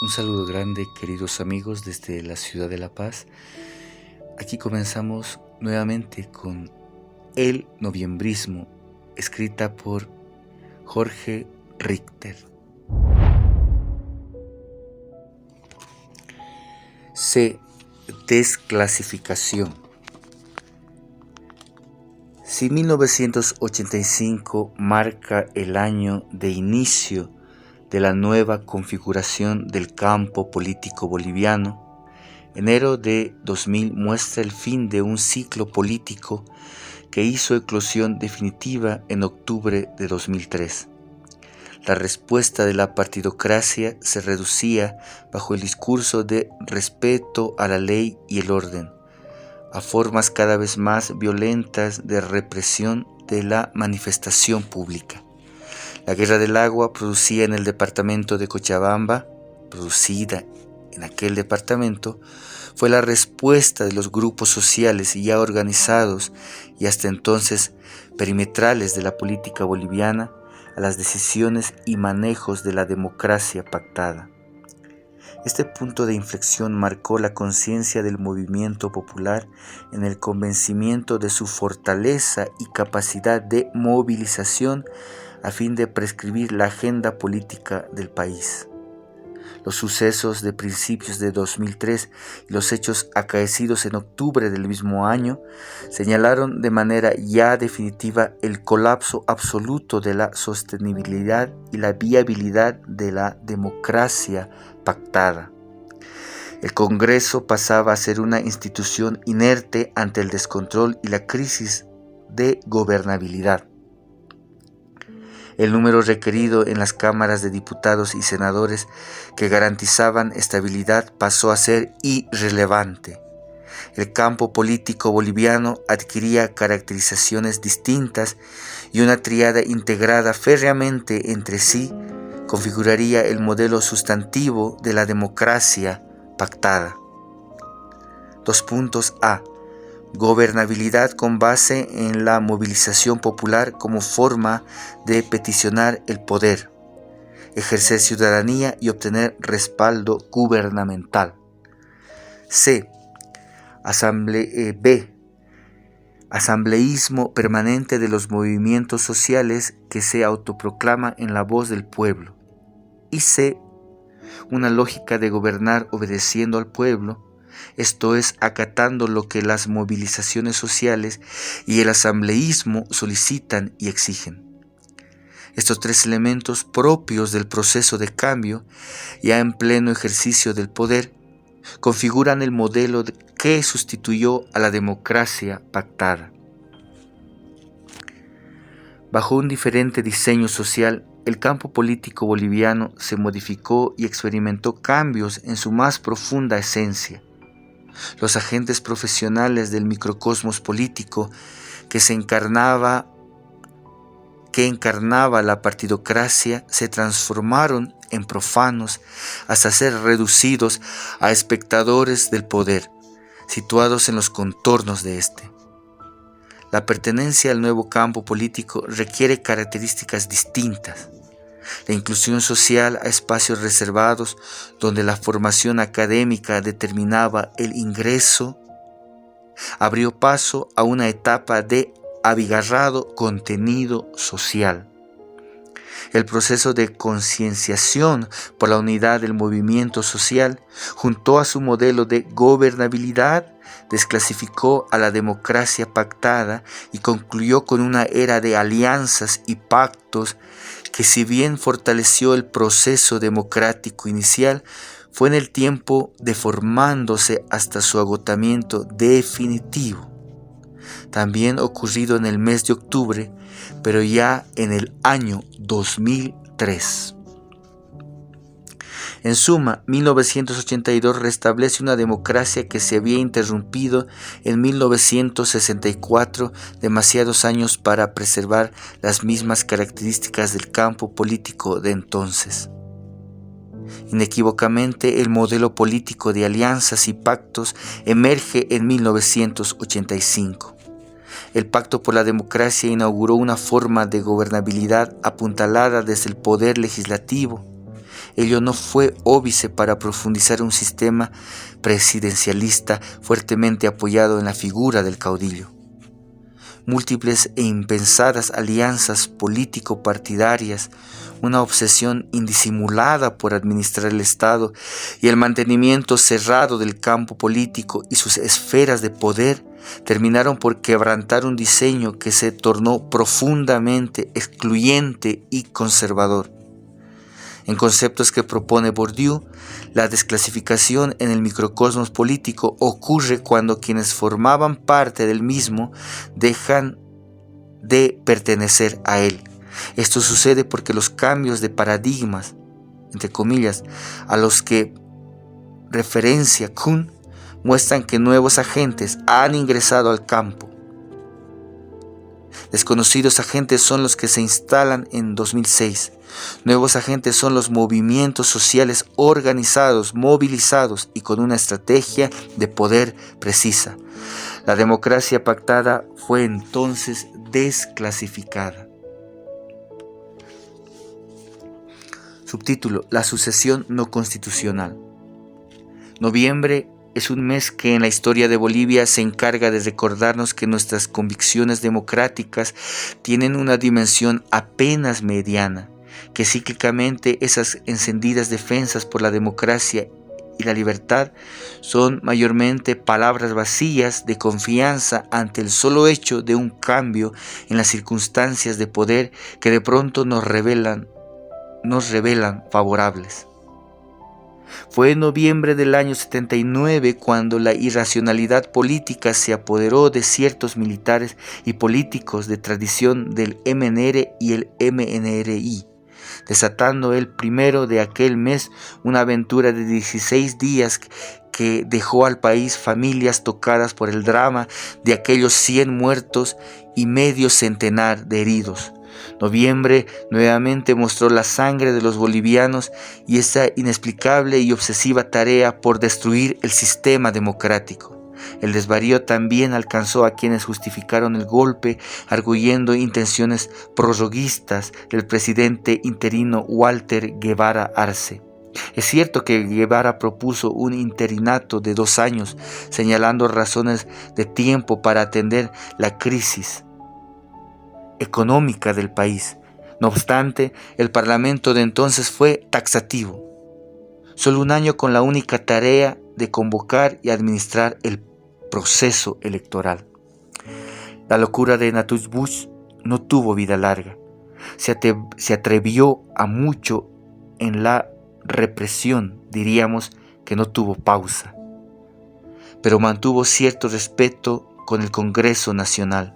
Un saludo grande, queridos amigos, desde la ciudad de La Paz. Aquí comenzamos nuevamente con El Noviembrismo, escrita por Jorge Richter. C. Desclasificación. Si 1985 marca el año de inicio de la nueva configuración del campo político boliviano, enero de 2000 muestra el fin de un ciclo político que hizo eclosión definitiva en octubre de 2003. La respuesta de la partidocracia se reducía bajo el discurso de respeto a la ley y el orden, a formas cada vez más violentas de represión de la manifestación pública. La guerra del agua producida en el departamento de Cochabamba, fue la respuesta de los grupos sociales ya organizados y hasta entonces perimetrales de la política boliviana a las decisiones y manejos de la democracia pactada. Este punto de inflexión marcó la conciencia del movimiento popular en el convencimiento de su fortaleza y capacidad de movilización a fin de prescribir la agenda política del país. Los sucesos de principios de 2003 y los hechos acaecidos en octubre del mismo año señalaron de manera ya definitiva el colapso absoluto de la sostenibilidad y la viabilidad de la democracia pactada. El Congreso pasaba a ser una institución inerte ante el descontrol y la crisis de gobernabilidad. El número requerido en las cámaras de diputados y senadores que garantizaban estabilidad pasó a ser irrelevante. El campo político boliviano adquiría caracterizaciones distintas y una tríada integrada férreamente entre sí configuraría el modelo sustantivo de la democracia pactada. A. Gobernabilidad con base en la movilización popular como forma de peticionar el poder, ejercer ciudadanía y obtener respaldo gubernamental. B. Asambleísmo permanente de los movimientos sociales que se autoproclama en la voz del pueblo. Y C. Una lógica de gobernar obedeciendo al pueblo, esto es, acatando lo que las movilizaciones sociales y el asambleísmo solicitan y exigen. Estos tres elementos propios del proceso de cambio, ya en pleno ejercicio del poder, configuran el modelo que sustituyó a la democracia pactada. Bajo un diferente diseño social, el campo político boliviano se modificó y experimentó cambios en su más profunda esencia. Los agentes profesionales del microcosmos político que encarnaba la partidocracia se transformaron en profanos hasta ser reducidos a espectadores del poder, situados en los contornos de este. La pertenencia al nuevo campo político requiere características distintas. La inclusión social a espacios reservados donde la formación académica determinaba el ingreso, abrió paso a una etapa de abigarrado contenido social. El proceso de concienciación por la unidad del movimiento social, junto a su modelo de gobernabilidad, desclasificó a la democracia pactada y concluyó con una era de alianzas y pactos que, si bien fortaleció el proceso democrático inicial, fue en el tiempo deformándose hasta su agotamiento definitivo. También ocurrido en el mes de octubre, pero ya en el año 2003. En suma, 1982 restablece una democracia que se había interrumpido en 1964, demasiados años para preservar las mismas características del campo político de entonces. Inequívocamente, el modelo político de alianzas y pactos emerge en 1985. El Pacto por la Democracia inauguró una forma de gobernabilidad apuntalada desde el poder legislativo. Ello no fue óbice para profundizar un sistema presidencialista fuertemente apoyado en la figura del caudillo. Múltiples e impensadas alianzas político-partidarias, una obsesión indisimulada por administrar el Estado y el mantenimiento cerrado del campo político y sus esferas de poder terminaron por quebrantar un diseño que se tornó profundamente excluyente y conservador. En conceptos que propone Bourdieu, la desclasificación en el microcosmos político ocurre cuando quienes formaban parte del mismo dejan de pertenecer a él. Esto sucede porque los cambios de paradigmas, entre comillas, a los que referencia Kuhn, muestran que nuevos agentes han ingresado al campo. Desconocidos agentes son los que se instalan en 2006. Nuevos agentes son los movimientos sociales organizados, movilizados y con una estrategia de poder precisa. La democracia pactada fue entonces desclasificada. Subtítulo: La sucesión no constitucional. Noviembre es un mes que en la historia de Bolivia se encarga de recordarnos que nuestras convicciones democráticas tienen una dimensión apenas mediana, que cíclicamente esas encendidas defensas por la democracia y la libertad son mayormente palabras vacías de confianza ante el solo hecho de un cambio en las circunstancias de poder que de pronto nos revelan favorables. Fue en noviembre del año 79 cuando la irracionalidad política se apoderó de ciertos militares y políticos de tradición del MNR y el MNRI, desatando el primero de aquel mes una aventura de 16 días que dejó al país familias tocadas por el drama de aquellos 100 muertos y medio centenar de heridos. Noviembre nuevamente mostró la sangre de los bolivianos y esa inexplicable y obsesiva tarea por destruir el sistema democrático. El desvarío también alcanzó a quienes justificaron el golpe, arguyendo intenciones prorroguistas del presidente interino Walter Guevara Arce. Es cierto que Guevara propuso un interinato de 2 años, señalando razones de tiempo para atender la crisis económica del país. No obstante, el Parlamento de entonces fue taxativo. Solo 1 año con la única tarea de convocar y administrar el proceso electoral. La locura de Natush Bush no tuvo vida larga. Se atrevió a mucho en la represión, diríamos que no tuvo pausa, pero mantuvo cierto respeto con el Congreso Nacional.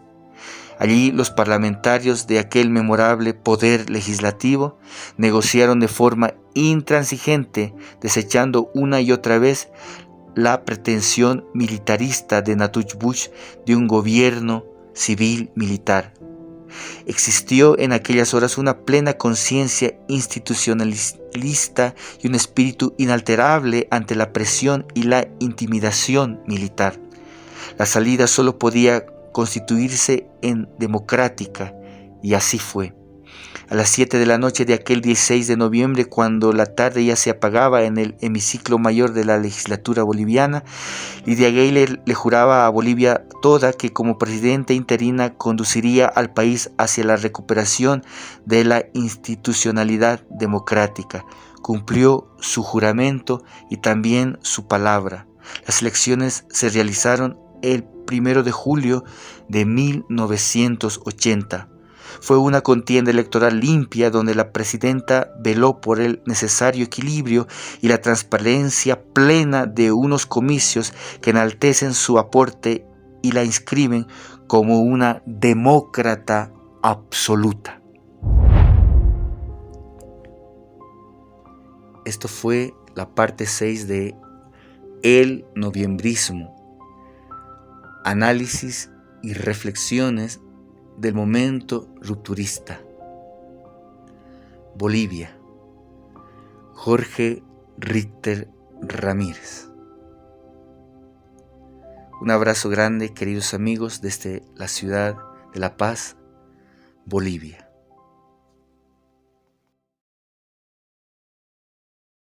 Allí los parlamentarios de aquel memorable poder legislativo negociaron de forma intransigente, desechando una y otra vez la pretensión militarista de Natush Bush de un gobierno civil-militar. Existió en aquellas horas una plena conciencia institucionalista y un espíritu inalterable ante la presión y la intimidación militar. La salida solo podía constituirse en democrática, y así fue. A las 7 de la noche de aquel 16 de noviembre, cuando la tarde ya se apagaba en el hemiciclo mayor de la legislatura boliviana, Lidia Gayler le juraba a Bolivia toda que como presidenta interina conduciría al país hacia la recuperación de la institucionalidad democrática. Cumplió su juramento y también su palabra. Las elecciones se realizaron el 1 de julio de 1980. Fue una contienda electoral limpia donde la presidenta veló por el necesario equilibrio y la transparencia plena de unos comicios que enaltecen su aporte y la inscriben como una demócrata absoluta. Esto fue la parte 6 de El Noviembrismo. Análisis y reflexiones del momento rupturista. Bolivia. Jorge Richter Ramírez. Un abrazo grande, queridos amigos, desde la ciudad de La Paz, Bolivia.